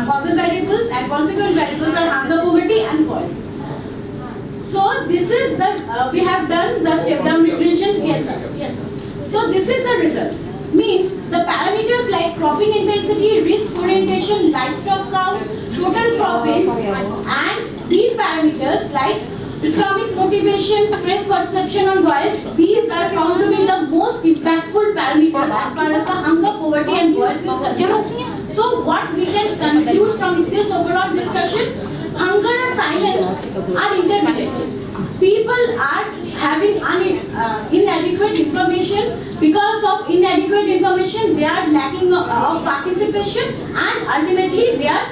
causal variables, and consequent variables are hunger, poverty, and voice. So this is the we have done the step-down regression. Yes, sir. Yes, sir. So this is the result. Means the parameters like cropping intensity, risk orientation, livestock count, total profit, and these parameters like economic motivation, stress perception, and voice, these are found to be the most impactful parameters as far as the hunger, poverty, and voice is concerned. So what we can conclude from this overall discussion, hunger and silence are interrelated. People are having inadequate information. Because of inadequate information, they are lacking of participation, and ultimately they are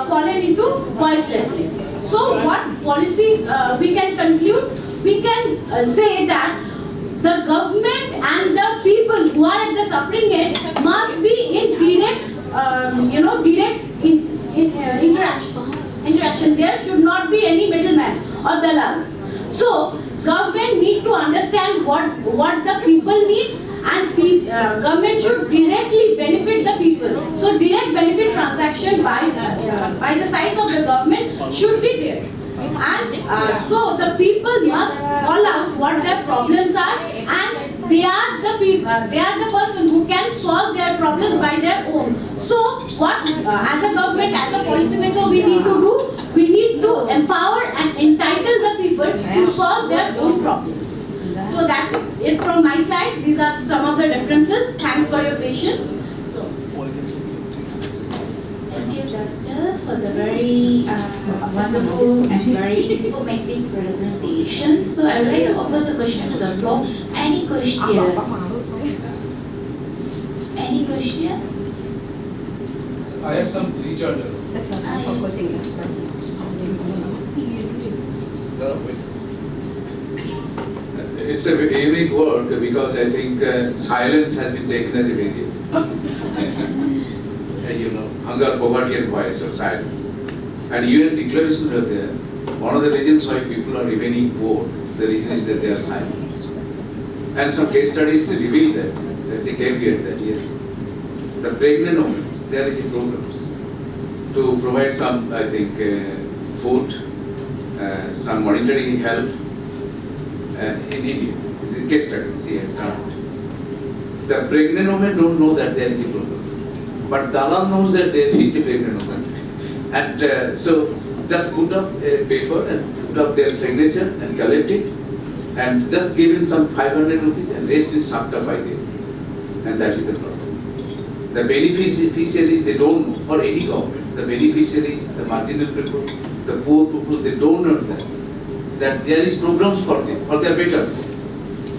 fallen into voicelessness. So what policy we can conclude? We can say that the government and the people who are at the suffering end must be in direct, direct interaction. There should not be any middleman or dalals. So government need to understand what the people needs, and government should directly benefit the people. So direct benefit transaction by the sides of the government should be there. And so the people must call out what their problems are, and they are the people, they are the person who can solve their problems by their own. So what as a government, as a policymaker, we need to do? We need to empower and entitle the people to solve their own problems. So that's it from my side. These are some of the differences. Thanks for your patience. So, thank you, Doctor, for the very wonderful and very informative presentation. So I would like to open the question to the floor. Any question? Any question? I have some recharger. It's a unique word because I think silence has been taken as a variable. Hunger, poverty, and voice, or silence. And UN declarations are there. One of the reasons why people are remaining poor, the reason is that they are silent. And some case studies reveal that. There's a caveat that yes, the pregnant women, there is a programs to provide some, I think, food, some monetary help in India. The case studies he has done it. The pregnant women don't know that there is a problem, but Dalal knows that there is a pregnant woman, and so just put up a paper and put up their signature and collect it, and just give in some 500 rupees, and rest is sucked up by them, and that is the problem. The beneficiaries, they don't know, for any government, the beneficiaries, the marginal people, the poor people, they don't know that there is programs for them, for their better.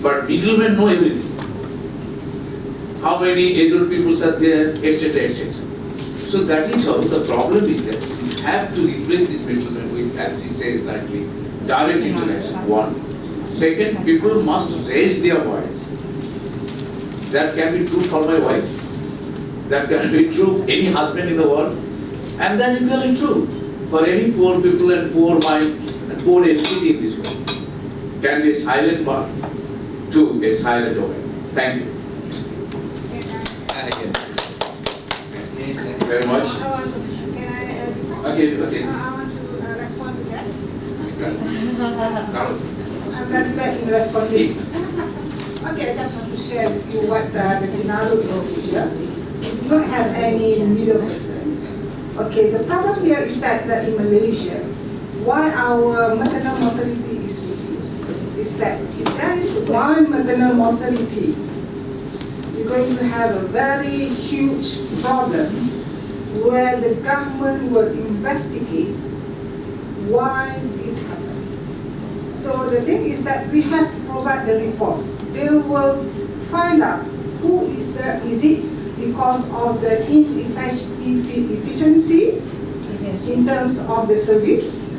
But middlemen know everything. How many aged people are there, etc., etc. So that is how the problem is that we have to replace this middleman with, as he says rightly, direct interaction. One. Second, people must raise their voice. That can be true for my wife. That can be true any husband in the world. And that is equally true for any poor people and poor mind and poor entity in this world. Can be a silent one to a silent woman. Thank you. Thank you very much. Can I Okay. I want to respond to that. Now, I'm very bad in responding. Okay, I just want to share with you what the scenario is here. We do not have any middle person. Okay, the problem here is that in Malaysia, why our maternal mortality is reduced is that if there is one maternal mortality, you're going to have a very huge problem where the government will investigate why this happened. So the thing is that we have to provide the report. They will find out who is it because of the inefficiency in terms of the service?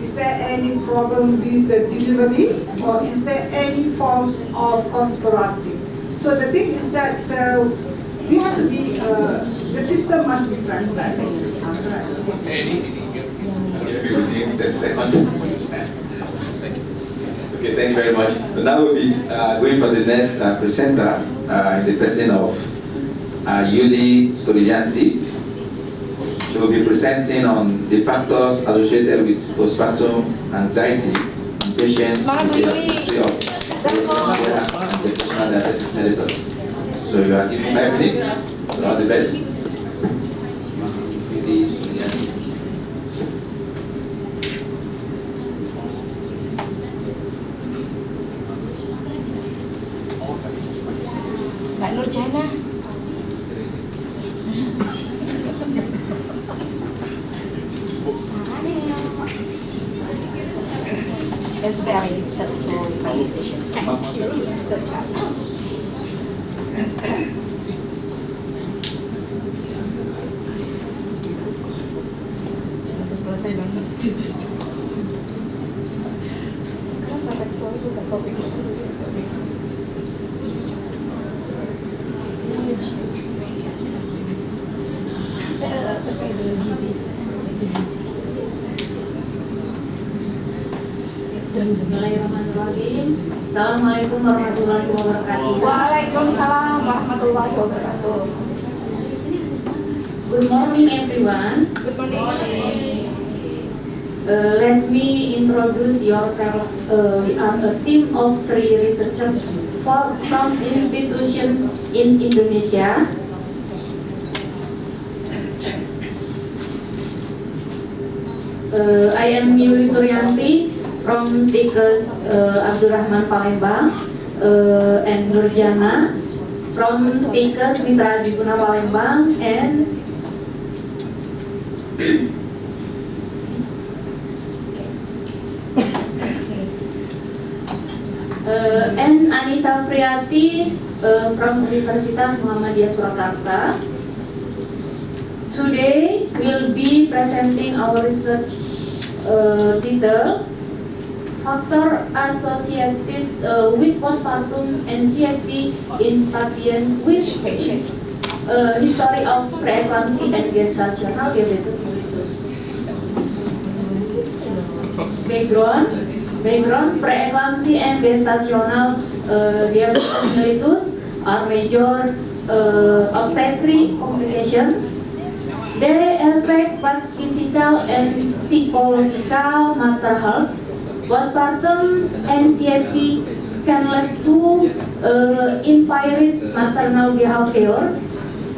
Is there any problem with the delivery, or is there any forms of conspiracy? So the thing is that we have to be, the system must be transparent. Okay, thank you very much. Now we'll be going for the next presenter, in the person of Yuli Suryanti. She will be presenting on the factors associated with postpartum anxiety in patients with a history of preeclampsia and gestational diabetes mellitus. So you are given 5 minutes. So all the best. Mbak Nurjana. That's very helpful presentation. Thank you. Good job. Selesai banget. Sekarang pakai slide buka topik dulu. Bismillahirrahmanirrahim. Assalamualaikum warahmatullahi wabarakatuh. Waalaikumsalam warahmatullahi wabarakatuh. Good morning everyone. Good morning. Let me introduce yourself. We are a team of 3 researchers from institution in Indonesia. I am Yuli Suryanti from Stikes Abdurrahman Palembang and Nurjana from Stikes Mitra Diguna Palembang and Anissa Friati from Universitas Muhammadiyah Surakarta. Today we'll be presenting our research title Factor Associated with Postpartum Anxiety in Patients with History of Preeclampsia and Gestational Diabetes Mellitus. Background preeclampsia and gestational diabetes mellitus are major obstetric complications. They affect both physical and psychological mental health. Postpartum anxiety can lead to impaired maternal behavior,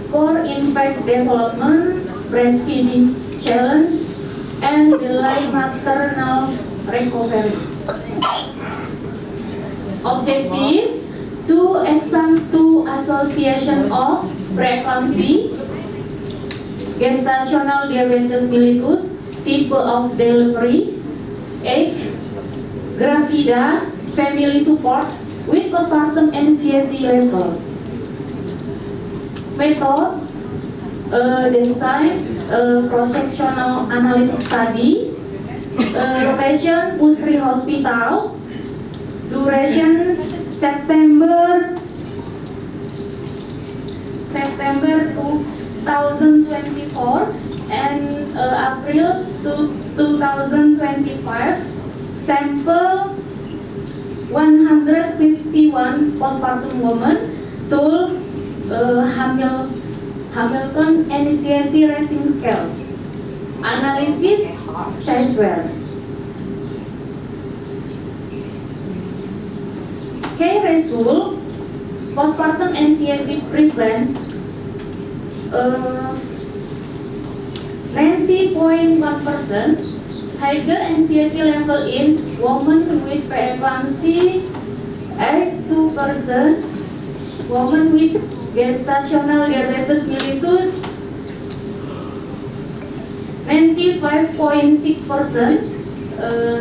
poor infant development, breastfeeding challenge, and delayed maternal recovery. Objective: to examine two association of preeclampsia, gestational diabetes mellitus, type of delivery, age, gravida, family support with postpartum anxiety level. Method: design cross-sectional analytic study. Location: Pusri Hospital. Duration: September 2024 and April 2025. Sample 151 postpartum women to Hamilton Anxiety Rating Scale. Analysis: Chasewell. Key result: postpartum anxiety prevalence 90.1%, higher anxiety level in women with preeclampsia 82%, women with gestational diabetes mellitus 95.6%,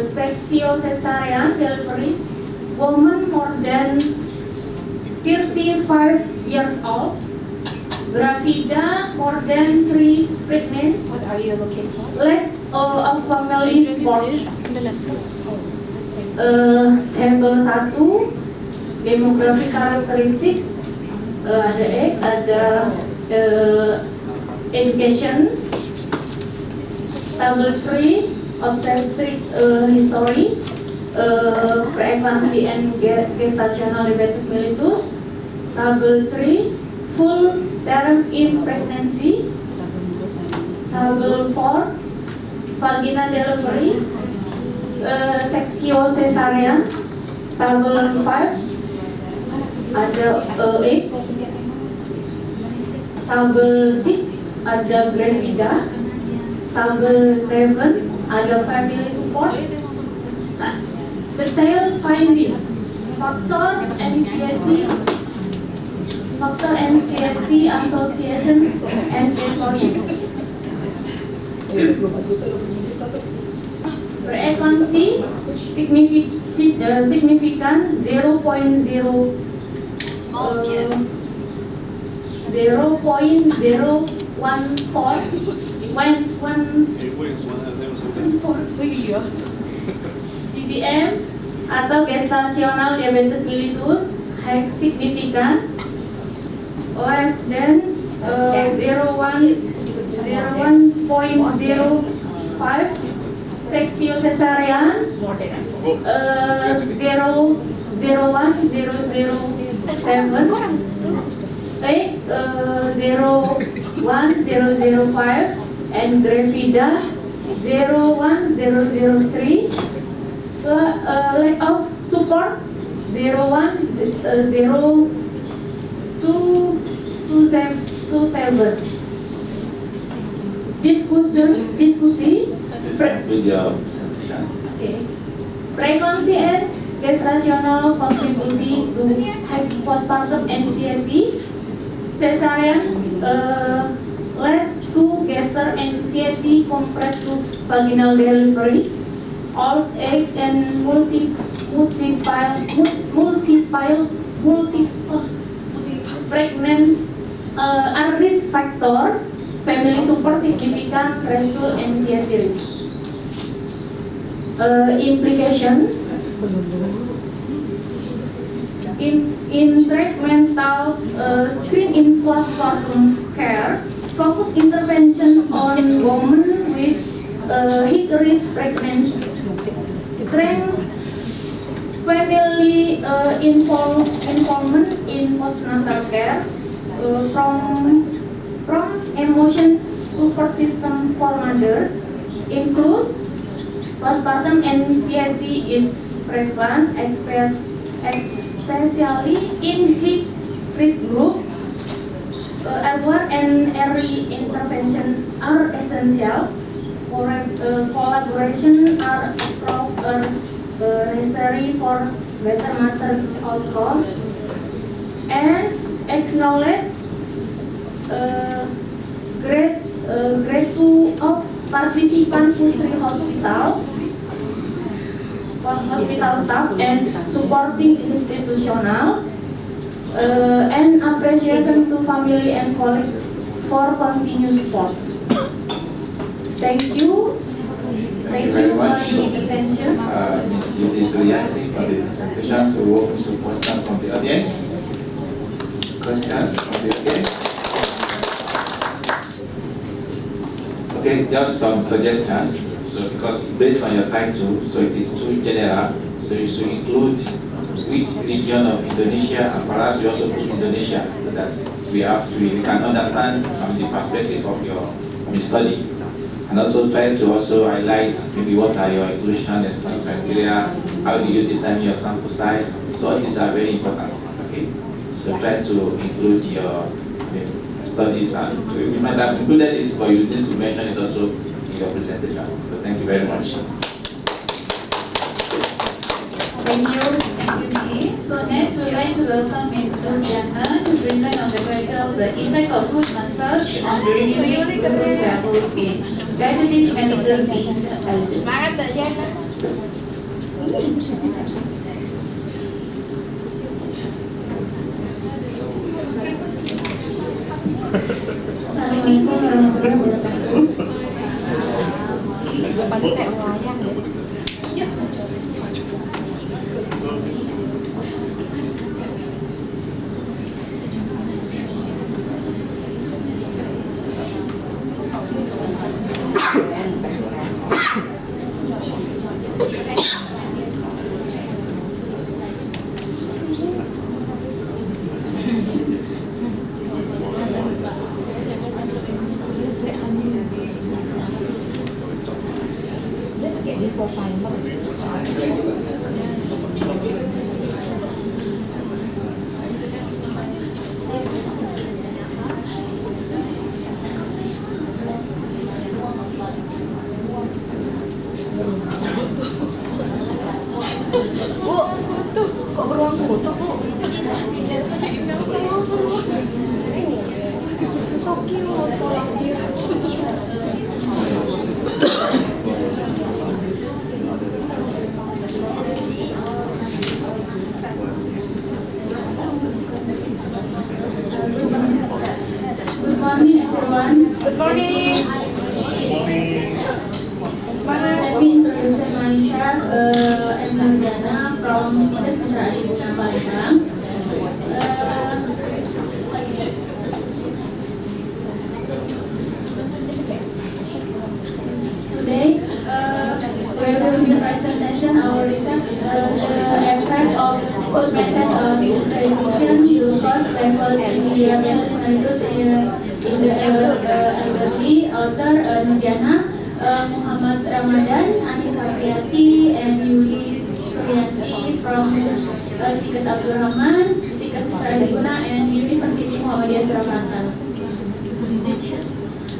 section cesarean deliveries, women more than 35 years old, gravida more than 3 pregnancies. What are you looking for? Lack of family support. Table 1, demografi karakteristik, ada education. Table 3, obstetric history, preeclampsia and gestational diabetes mellitus. Table 3, full term in pregnancy. Table 4, vagina delivery, seksio cesarean. Table 5, ada 8. Table 6, ada gravida. Table 7, ada family support. Nah, detail finding, factor anxiety association and euphoria. Preeclampsia significant 0.0 Small kids. 0.014 CGM atau gestational diabetes mellitus high significant less than 0.05 seksio cesarean 0.01007 0.005 and gravida 0.1003 lack of support 0.0227 diskusi With your presentation. Okay. Preeclampsia and gestational contribution to postpartum anxiety. Cesarean leads to greater anxiety compared to vaginal delivery. Old age and multiple pregnancy are risk factor. Family support significant reduce anxiety risk. Implication in treatmental screen in postpartum care, focus intervention on women with high risk pregnancy, strength family involvement in postnatal care, from emotion support system for mother, includes postpartum anxiety is prevalent, especially in high risk group. Early and early intervention are essential. Collaboration are necessary for better maternal outcome, and acknowledge grade 2 of participant Pusri hospital staff and supporting institutional, and appreciation to family and colleagues for continued support. Thank you. Thank you for your attention. Ms. Yudis Rianti for the presentation. So we're open to questions from the audience. Questions from the audience? Okay, just some suggestions. So because based on your title, so it is too general, so you should include which region of Indonesia, and perhaps you also put Indonesia, so that we can understand from the perspective of your study. And also try to also highlight maybe what are your inclusion response criteria, how do you determine your sample size. So all these are very important. Okay, so try to include your studies, and you might have included it, but you need to mention it also in your presentation. So thank you very much. Thank you, Ms. So next we'd like to welcome Ms. Nurjana to present on the title The Effect of Foot Massage on Reducing Glucose Levels in Diabetes Mellitus in Adults. Assalamualaikum warahmatullahi wabarakatuh. Bu, tuh kok beruang foto bu? So cute, pola Good morning everyone. Good morning. Let me introduce myself. I'm Nurjana from Stikes Mitra Adi Bunga Palembang. Today, we will be presentation our research, the effect of food message on reduction glucose level in diabetes mellitus in the elderly. Author Nurjana, Muhammad Ramadan, Anissa Priyati, and Yuli Suryanti from Stikes Abdul Rahman, Stikes Mitra Diguna, and University Muhammadiyah Surakarta.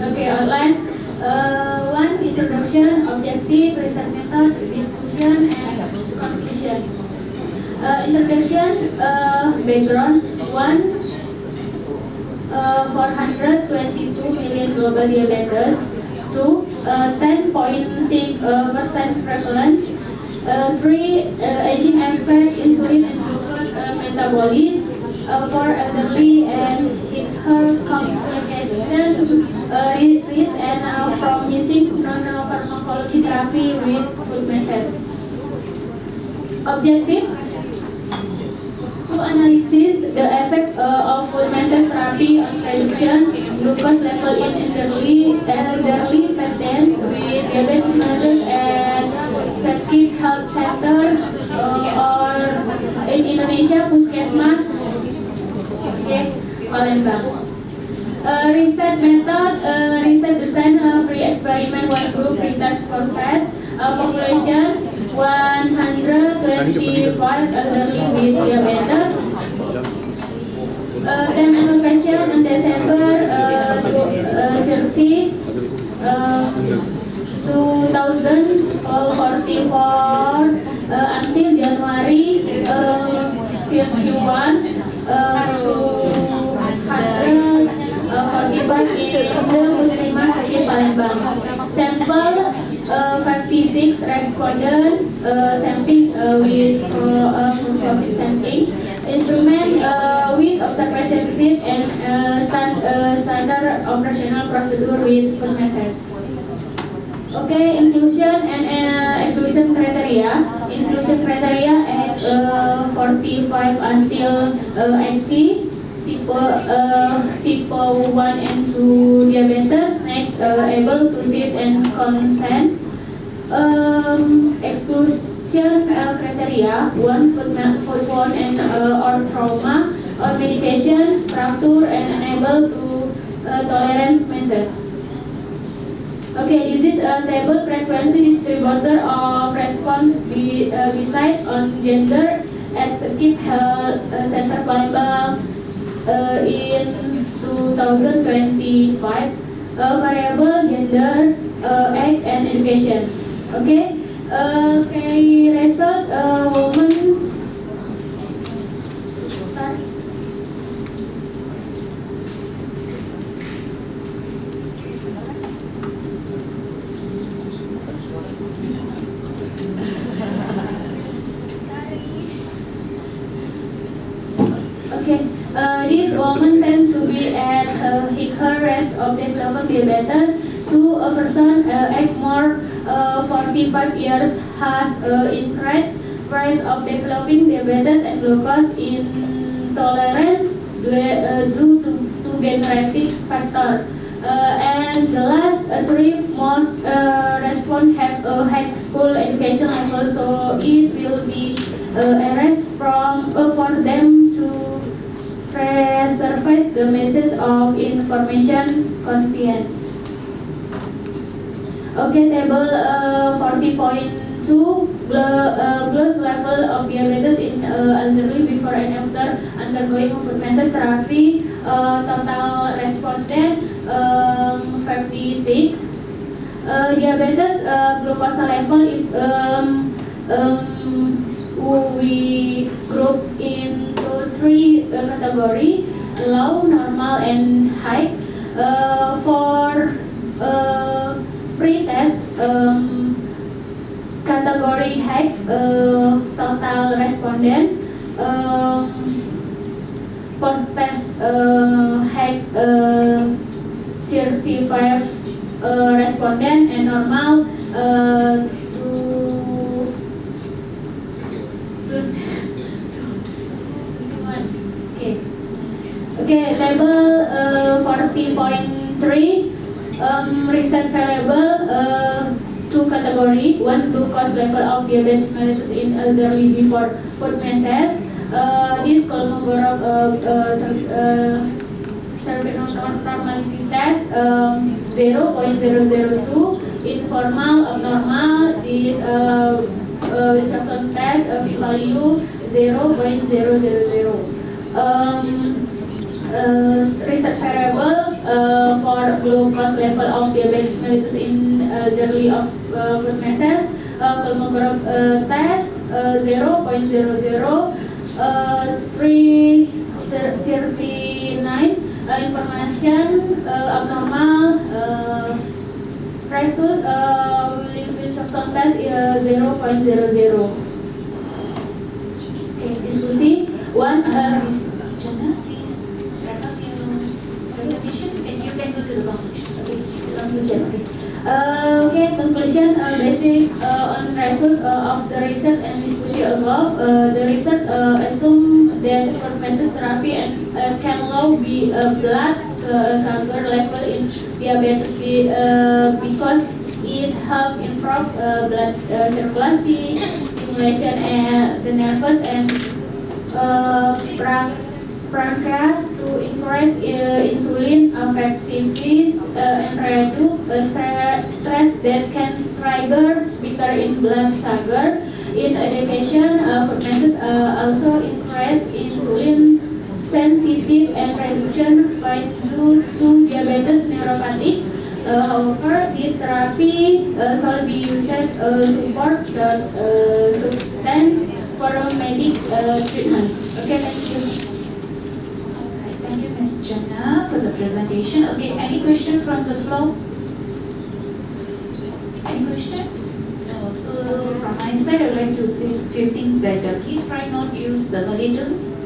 Okay, outline. One, introduction, objective, research method, discussion, and conclusion. Introduction, background. 422 million global diabetes. 2, 10.6% prevalence. 3, aging effect, insulin and glucose metabolism. 4, elderly and her complication, risk and from using non-pharmacology therapy with food message. Objective, to analyze the effect of food message therapy on reduction glucose level in elderly patients with diabetes mellitus at Sakit Health Center or in Indonesia Puskesmas, Palembang. Research method, research design free experiment was group retest process, population 125 elderly with diabetes. Time allocation in December 30, 2044 until January 31, 245 in the Muslimah Sakit Palembang. Sample 56 respondent, sampling with sampling. Instrument with observation sheet and standard operational procedure with food message. Okay, inclusion and exclusion criteria. Inclusion criteria at 45 until 80. Type 1 and 2 diabetes. Next, able to sit and consent. Exclusion criteria: 1, food wound and or trauma or medication, fracture, and unable to tolerance measures. Okay, this is a table frequency distributor of response beside on gender at Sakit Health Center Palembang in 2025. Variable gender, age, and education. Okay, result, woman. Okay, this woman tends to be at her risk of developing diabetes. To a person at more 45 years has increased risk of developing diabetes and glucose intolerance due to genetic factor. And the last 3 most respond have a high school education level, so it will be a risk for them to preserve the message of information convenience. Okay, table 40.9 Glucose level of diabetes in elderly before and after undergoing food massage therapy. Total respondent 56. Diabetes glucose level in, we group in three category: low, normal, and high. For pre-test category high, total respondent, post-test high 35 respondent, and normal 21. Okay, table 40.3. Recent variable two category. One, glucose level of diabetes mellitus in elderly before food massage. This Kolmogorov normality test 0.002. Informal abnormal. This Wilson test p-value 0.000. Reset variable for glucose level of diabetes mellitus in elderly of food massage. Kolmogorov test 0.00339. Information abnormal. Result Wilson test 0.00. Okay, diskusi. One. Jana, please wrap up your presentation and you can go to the conclusion. Okay, conclusion. Okay, conclusion basic on result of the research and discussion above. The research assume that food massage therapy and can lower blood sugar level in diabetes because it helps improve blood circulation, stimulation and the nervous and pancreas to increase insulin effectiveness and reduce stress that can trigger spike in blood sugar. In addition, food massage also increase insulin sensitive and reduction pain due to diabetes neuropathy. However, this therapy should be used support the substance for medic treatment. Okay, thank you. Thank you, Ms. Jana, for the presentation. Okay, any question from the floor? Any question? No. So from my side, I would like to say a few things that please try not use the Malay terms.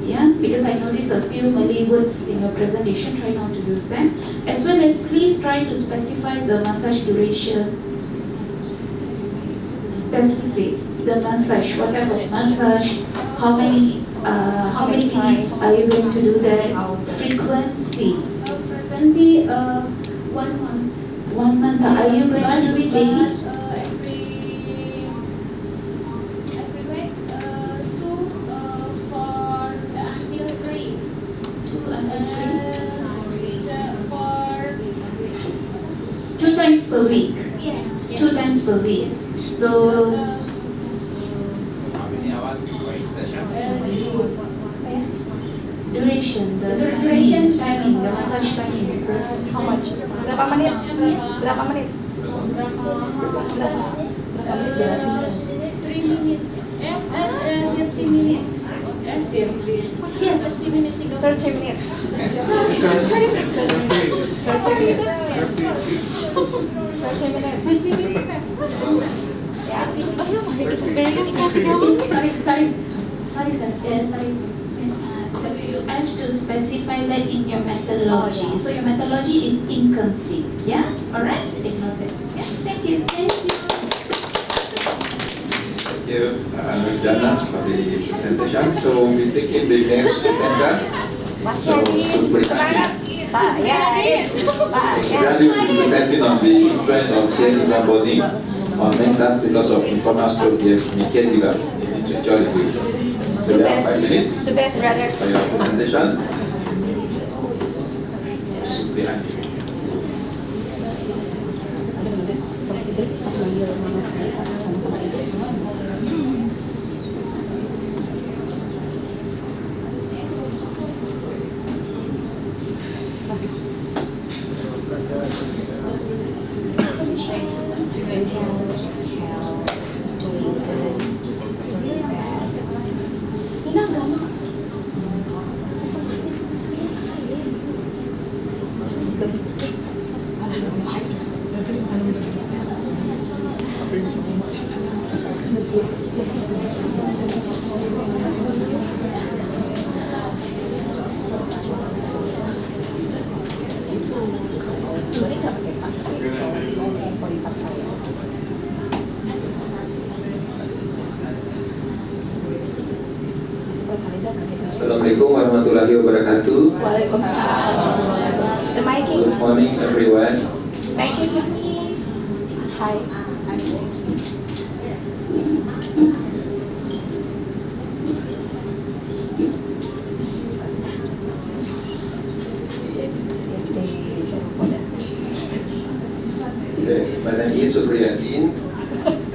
Yeah, because I noticed a few Malay words in your presentation. Try not to use them. As well as please try to specify the massage duration. Specific the massage. What type of massage? How many minutes are you going to do that? Frequency. Frequency 1 month. 1 month. Are you going to do it daily? Every week 2 for until 3. 2 until 3. For 2 times per week. yes. 2 times per week. So duration, the duration timing, the massage timing. How much? Berapa menit? Berapa menit? 3 minutes. 30 minutes. 30 minutes. 30 minutes. 30 minutes. Sorry, sir. Sorry. So you have to specify that in your methodology. So your methodology is incomplete. Yeah? Alright? Ignore that. Yeah? Thank you. Thank you, Jana, for the presentation. So we take in the next presenter. So Supriyadi. Supriyadi will be presenting on the influence of caregiver bonding on mental status of informal stroke caregivers in literature review. So you have 5 minutes The best, brother. for your presentation. Supriyadi. Terima kasih. inhale, exhale, doing good, doing your best. Boleh nggak pakai pak? Politak saya. Assalamualaikum warahmatullahi wabarakatuh. Waalaikumsalam. The mic. Good morning everyone. Mic. Hi. Okay, my name is Supriyadin.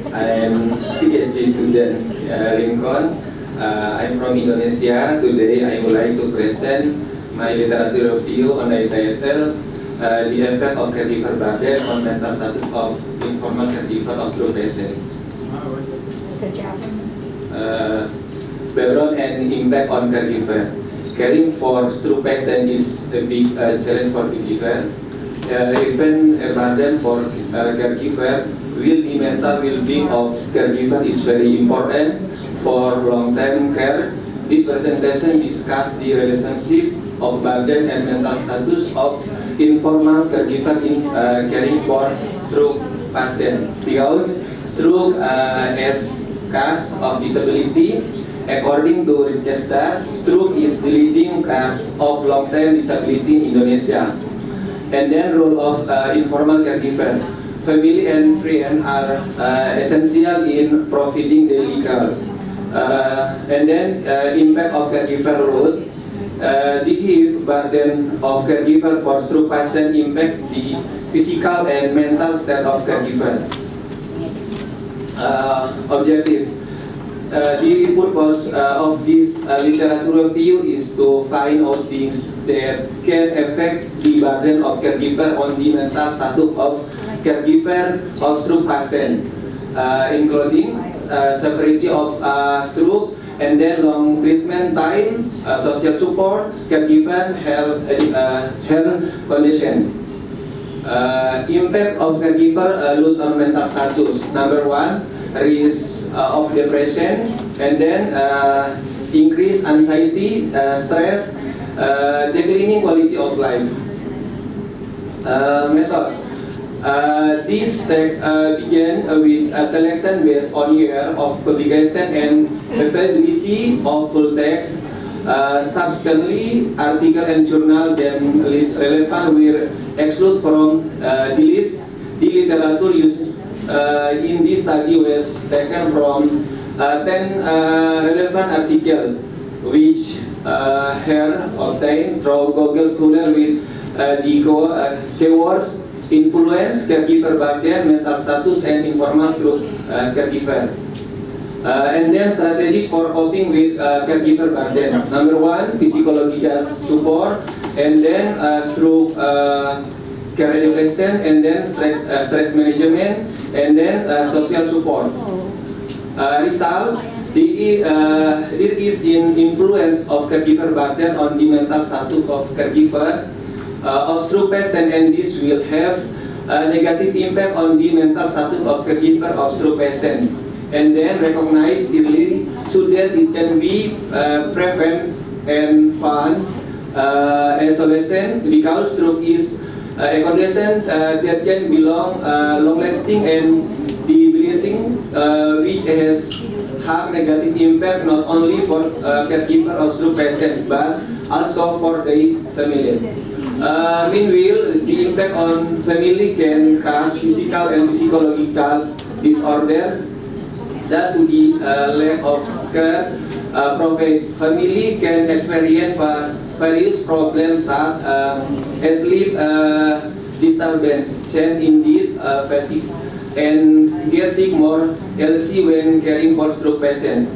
I am PhD student Lincoln. I'm from Indonesia. Today I would like to present my literature review on the title The Effect of Caregiver Burden on Mental Status of Informal Caregiver of Stroke Patient. Good job. Background and impact on caregiver. Caring for stroke patient is a big challenge for caregiver. Even a burden for caregiver, the mental well-being of caregiver is very important for long-term care. This presentation discusses the relationship of burden and mental status of informal caregiver in caring for stroke patient. Because stroke is cause of disability. According to Riskesdas, stroke is the leading cause of long-term disability in Indonesia. And then role of informal caregiver. Family and friends are essential in providing daily care. And then impact of caregiver role. The burden of caregiver for stroke patient impacts the physical and mental state of caregiver. Objective. The purpose of this literature review is to find out things that can affect the burden of caregiver on the mental status of caregiver of stroke patient, including severity of stroke, and then long treatment time, social support, caregiver health condition. Impact of caregiver load on mental status. Number one, risk of depression, and then increased anxiety, stress, declining quality of life. Method. This began with a selection based on year of publication and availability of full text. Subsequently, article and journal then list relevant were excluded from the list. The literature uses in this study was taken from 10 relevant articles which were obtained through Google Scholar with the keywords influence, caregiver burden, mental status, and informal stroke caregiver. And then strategies for coping with caregiver burden. Number one, physiological support, and then stroke care education, and then stress management, and then social support. Result, there is an influence of caregiver burden on the mental status of caregiver of stroke patient, and this will have a negative impact on the mental status of caregiver of stroke patient. And then recognize early so that it can be prevent and fund isolation, because stroke is a condition that can be long-lasting and debilitating, which has have negative impact not only for caregiver of stroke patient but also for the family. Meanwhile, the impact on family can cause physical and psychological disorder that to the lack of care provide. Family can experience various problems such as sleep disturbance, change indeed fatigue, and get sick more LC when caring for stroke patient.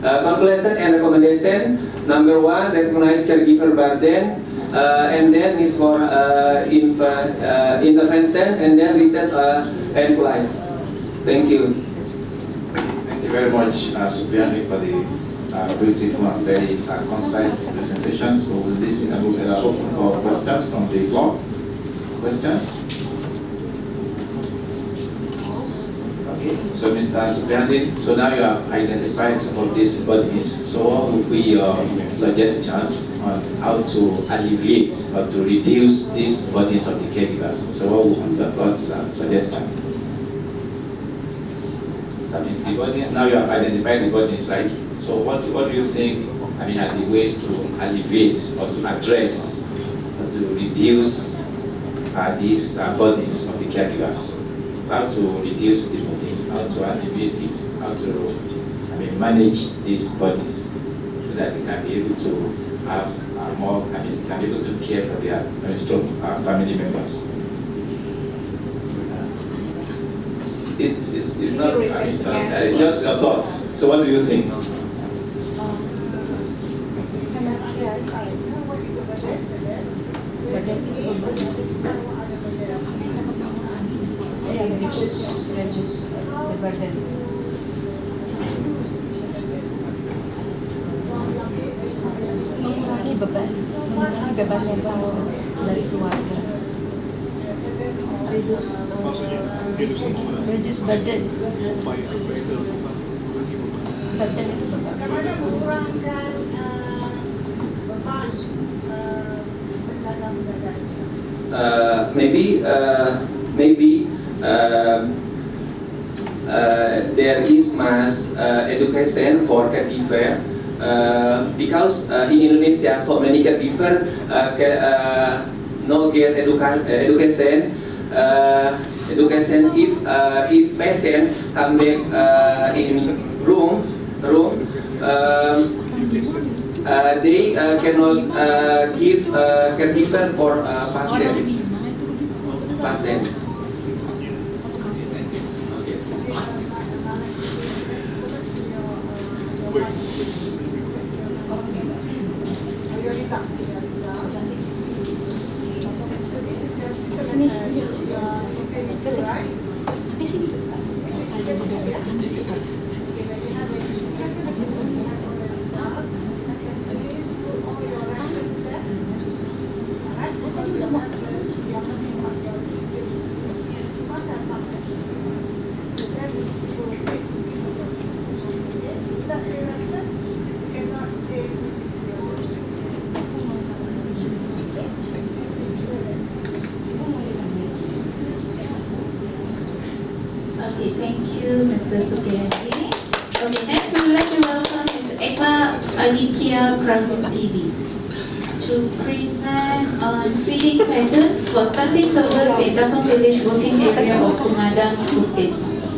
Conclusion and recommendation. Number one, recognize caregiver burden and then need for intervention, and then research and price. Thank you. Thank you very much, Supriani, for the beautiful and very concise presentation. So we'll listen and we'll open for questions from the floor. Questions? Okay, so Mr. Supriani, so now you have identified some of these bodies. So what would be your suggestions on how to alleviate or to reduce these bodies of the caregivers? So what would be your thoughts and suggestions? I mean, the bodies, now you have identified the bodies, right? So what do you think, I mean, are the ways to alleviate or to address or to reduce these bodies of the caregivers? So how to reduce the bodies, how to alleviate it, how to, I mean, manage these bodies so that they can be able to have more, I mean, can be able to care for their family members. It's not, I mean, just your thoughts. So what do you think? Reduce the burden. Mengurangi beban yang dari keluarga. Reduce burden. Burden itu beban. Bagaimana mengurangkan beban pendagang-pedagang? Maybe there is mass education for caregiver because in Indonesia so many caregiver no get education. Education if patient come back in room they cannot give caregiver for patient. Sini. Ke sini. Habis sini. Susah. Okay, thank you, Mr. Supriyadi. Okay, next we would like to welcome Ms. Eka Aditya Prabhudevi to present on feeding patterns for stunting toddlers in Tapang Village working area of Kumadang, Puskesmas.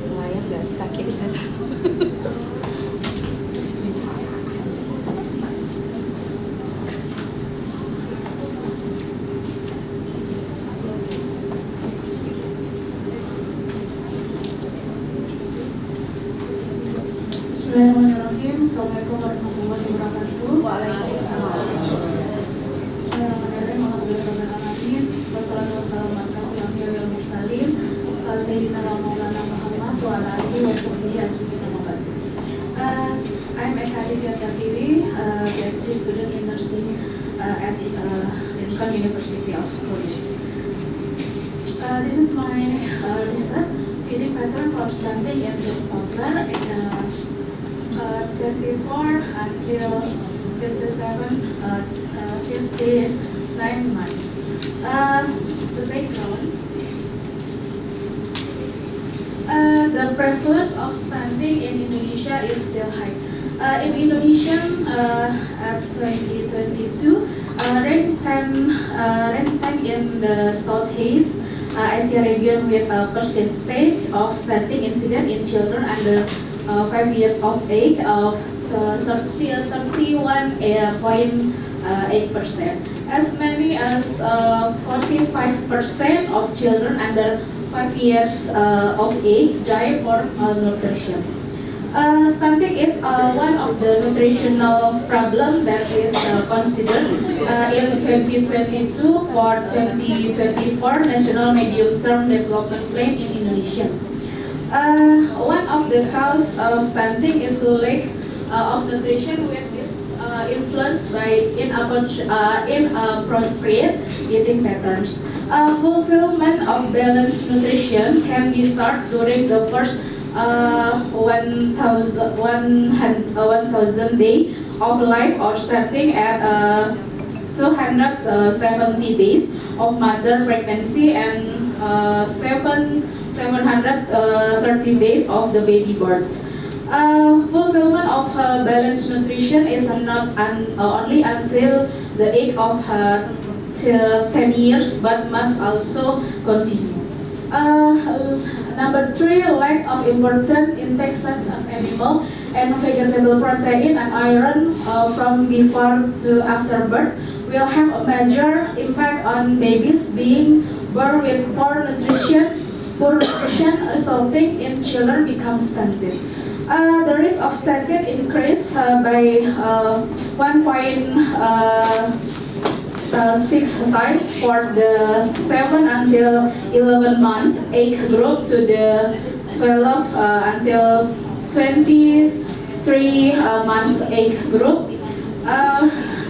Lumayan nggak sih kaki di sana? Bismillahirrahmanirrahim. Assalamualaikum warahmatullahi wabarakatuh. Waalaikumsalam. Bismillahirrahmanirrahim. Alhamdulillahirrahmanirrahim. Wassalatu wassalamu ala asyrafil anbiya'i wal mursalin Sayyidina wa Maulana Muhammad wa ala alihi wa sahbihi ajma'in. I'm Eka Aditya Prabhudevi, PhD student in nursing at Lincoln University of College. This is my research, feeding pattern for stunting in the toddler 24 until 59 months. The background. The prevalence of stunting in Indonesia is still high. In Indonesia, at 2022, rank 10 in the Southeast Asia region with a percentage of stunting incident in children under 5 years of age of 31.8%. as many as 45% of children under 5 years of age die for malnutrition. Stunting is one of the nutritional problem that is considered in 2022 for 2024 National Medium-Term Development Plan in Indonesia. One of the cause of stunting is lack of nutrition, which is influenced by inappropriate eating patterns. Fulfillment of balanced nutrition can be started during the first 1,000 day of life, or starting at 270 days of mother pregnancy and 730 days of the baby birth. Fulfillment of balanced nutrition is not only until the age of 10 years, but must also continue. Number 3, lack of important intake such as animal and vegetable protein and iron from before to after birth will have a major impact on babies being born with poor nutrition resulting in children become stunted. The risk of stunted increase by 1.6 times for the 7 until 11 months age group to the 12 until 23 months age group.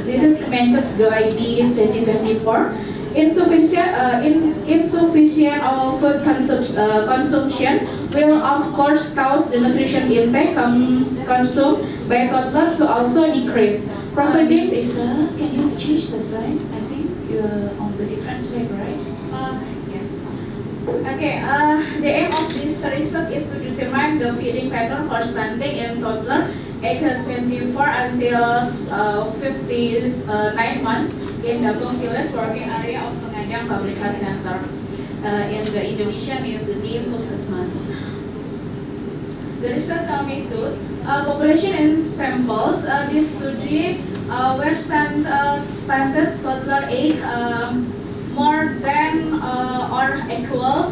This is Kemenkes GoID 2024. Insufficient of food consumption will of course cause the nutrition intake consumed by toddler to also decrease. Providing Can you change the slide? I think you're on the different slide, right? Okay, the aim of this research is to determine the feeding pattern for stunting in toddler aged 24 until 59 months in Dagung Village working area of Pengadang Public Health Center. In the Indonesian is the Puskesmas. The research method, population in samples, this study were stunted toddler age more than or equal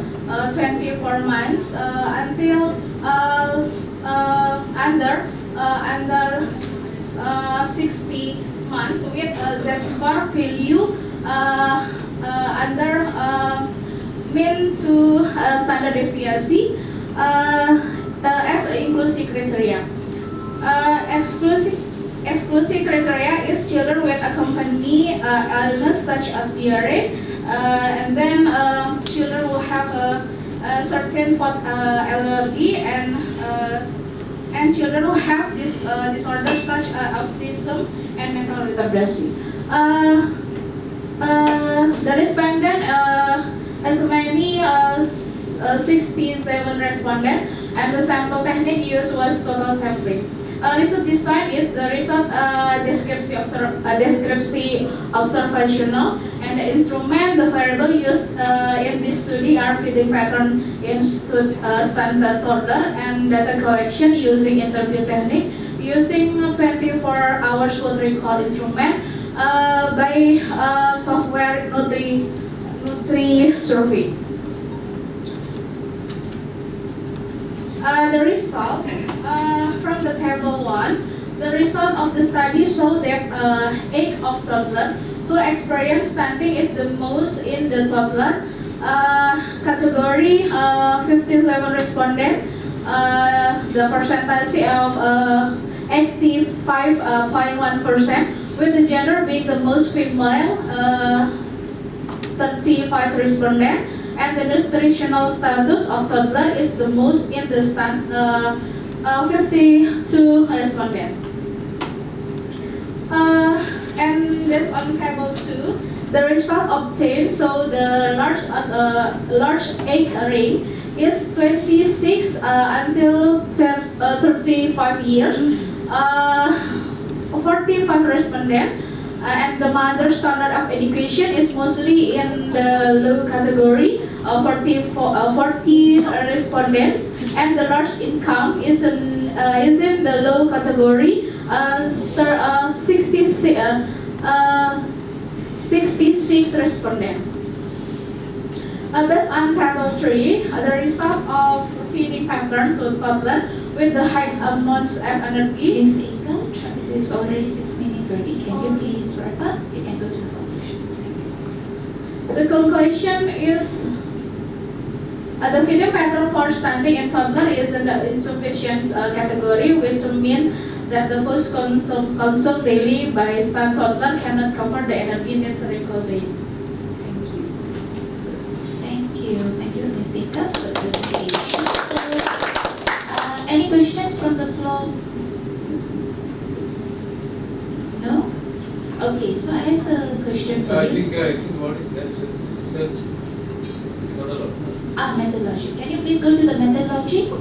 24 months until under 60 months with Z-score value under mean to standard deviation as inclusive criteria. Exclusive criteria is children with accompanying illness such as diarrhea, and then children will have a certain food allergy, and children who have this disorders such as autism and mental retardation. The respondent as many 67 respondents, and the sample technique used was total sampling. Result design is the result description observational, and the instrument, the variable used in this study are feeding pattern in standard toddler and data collection using interview technique using 24 hours food recall instrument by software Nutri Survey. The result from the table 1, the result of the study show that age of toddler who experience stunting is the most in the toddler category. 57 respondent, the percentage of 85.1%, with the gender being the most female, 35 respondent, and the nutritional status of toddler is the most in the 52 respondent. And that's on table 2. The result obtained, so the large age range is 26 until 35 years, 45 respondent, and the mother standard of education is mostly in the low category, 40 respondents, and the large income is in the low category, 66 66 respondents. Based on table 3, the result of feeding pattern to toddler with the high amounts of energy. Miss Ika, it is already 6 minutes ready. Can you please wrap up? You can go to the conclusion. Thank you. The conclusion is the feeding pattern for stunting in toddler is in the insufficient category, which means that the food consumed daily by stunt toddler cannot cover the energy needs required daily. Thank you. Thank you. Thank you, Miss Ika, for the presentation. So, any questions from the floor? No? Okay, so I have a question for I you. think what is that research methodology? Methodology. Can you please go to the methodology?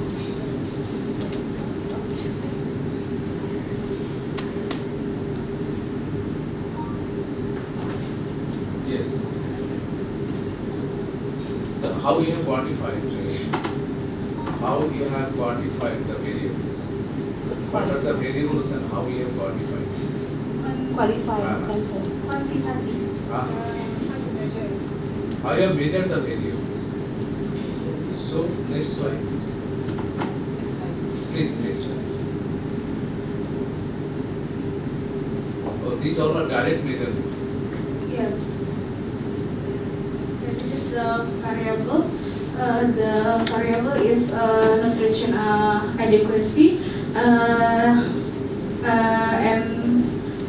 Yes. How you have quantified the variables? What are the variables and how you have quantified? Qualifying sample. Ah, how you have measured the variables? So next slide, please. Please, next slide. Oh, these all are direct measurement. Yes. So this is the variable. The variable is nutrition adequacy and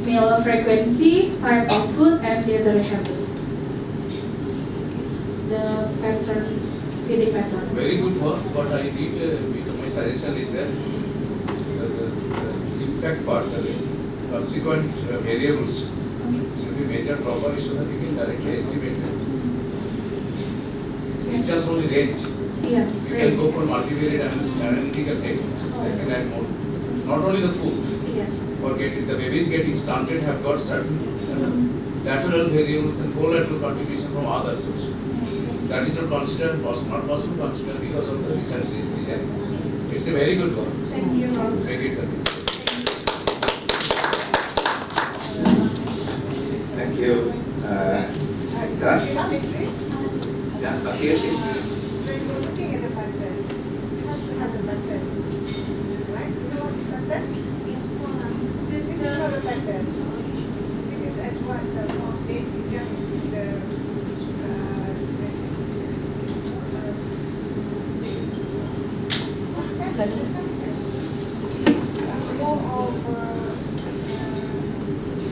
meal frequency, type of food, and dietary habit. The pattern, feeding pattern. Very good work. What I need, my suggestion is that the impact part, the consequent variables should be measured properly so that you can directly estimate them. It's just only range. Yeah. You can go for multivariate analytical techniques. That can add more. Not only the food. Yes. For getting the babies getting stunted have got certain lateral variables and collateral contribution from other sources. That is not considered, not possible to consider because of the research design. It's a very good work. Thank you. Make it the research. Thank you. Ika? Beatrice, Yeah, okay. when you're looking at the pattern, you have to have a pattern. Right? You know what is pattern? Yes, This is not a pattern. This is as what the prof said, you just more of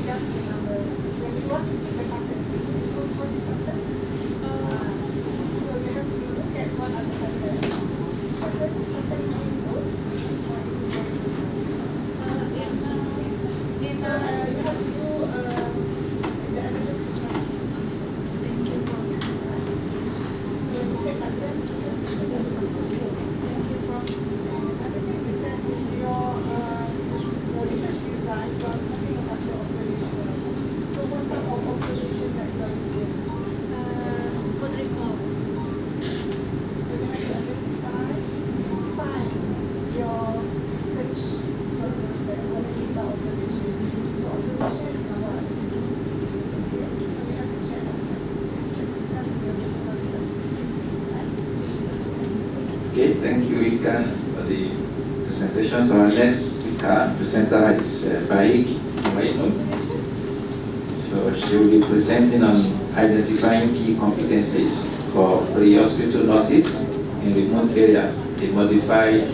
just the number. When you want to see the pattern, what is pattern? So you have to look at what are the pattern. Pattern you do. You have to do the analysis. Thank you for When you say pattern, another thing is that in your research design, you are talking about the observation. So what type of observation that you are using? Food recall. So you have to identify your research results that are related to observation. So observation is what? Okay, so we have to check. Okay, thank you, Ika, for the presentation. So our next presenter is Baik Umainu. So she will be presenting on identifying key competencies for pre-hospital nurses in remote areas, a modified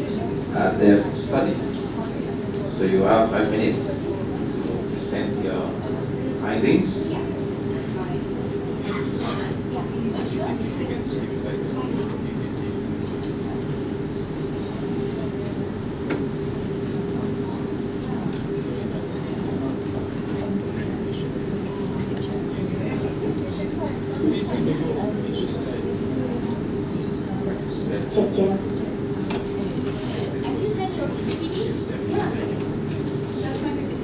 deaf study. So you have 5 minutes to present your findings. That's my PPT.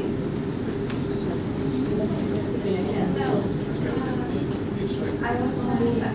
I was saying that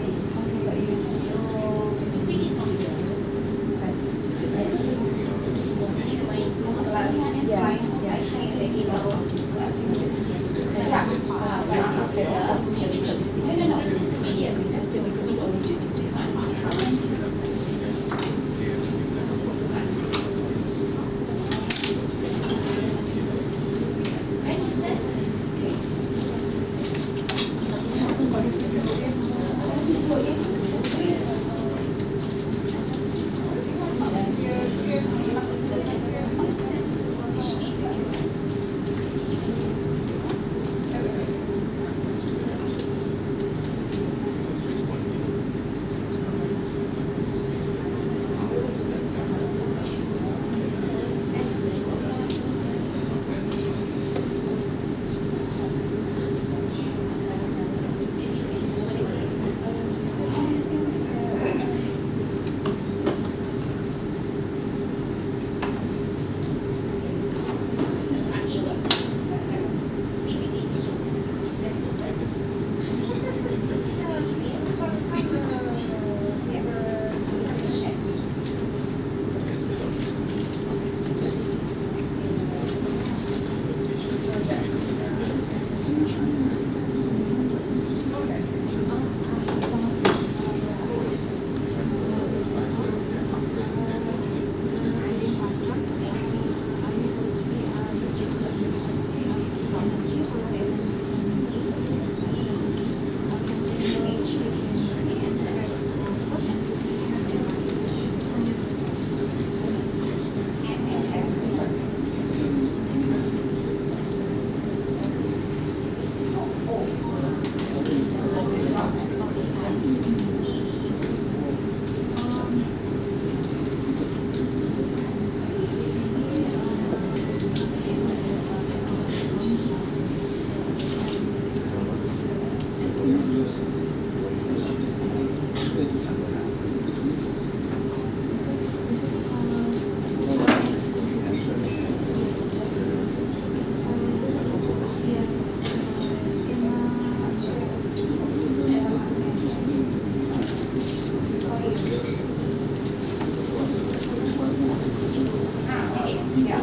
Yeah.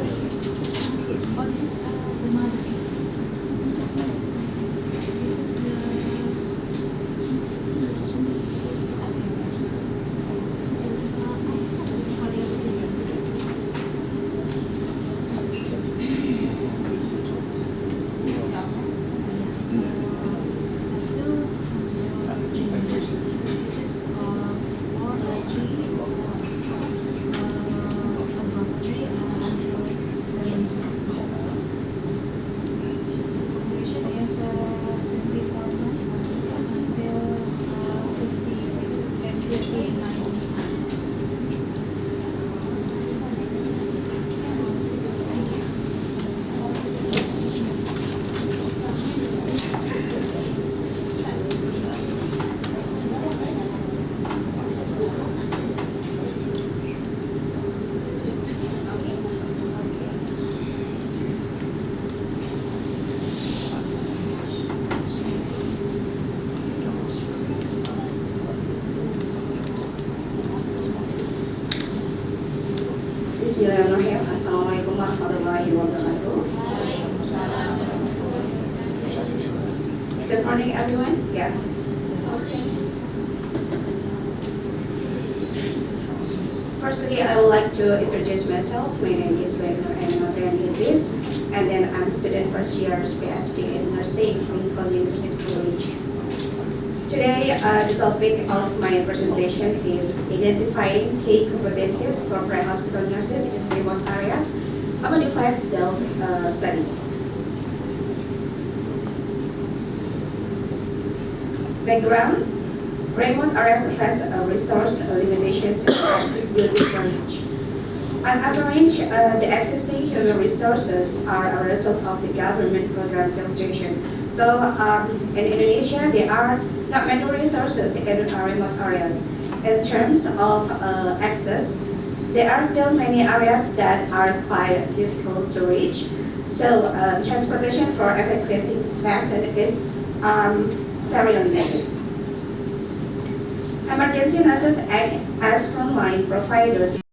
Bismillahirrahmanirrahim. Assalamualaikum warahmatullahi wabarakatuh. Good morning, everyone. Yeah. Firstly, I would like to introduce myself. My name is Dr. Emma Brian Idris, and then I'm student first year PhD in nursing from Columbia University College. Today, the topic of my presentation is identifying key competencies for pre-hospital nurses in remote areas, a modified Delft study. Background: remote areas face resource limitations and accessibility challenge. On average, the existing human resources are a result of the government program filtration. So in Indonesia, there are not many resources in remote areas. In terms of access, there are still many areas that are quite difficult to reach. So transportation for evacuating patients is very limited. Emergency nurses act as frontline providers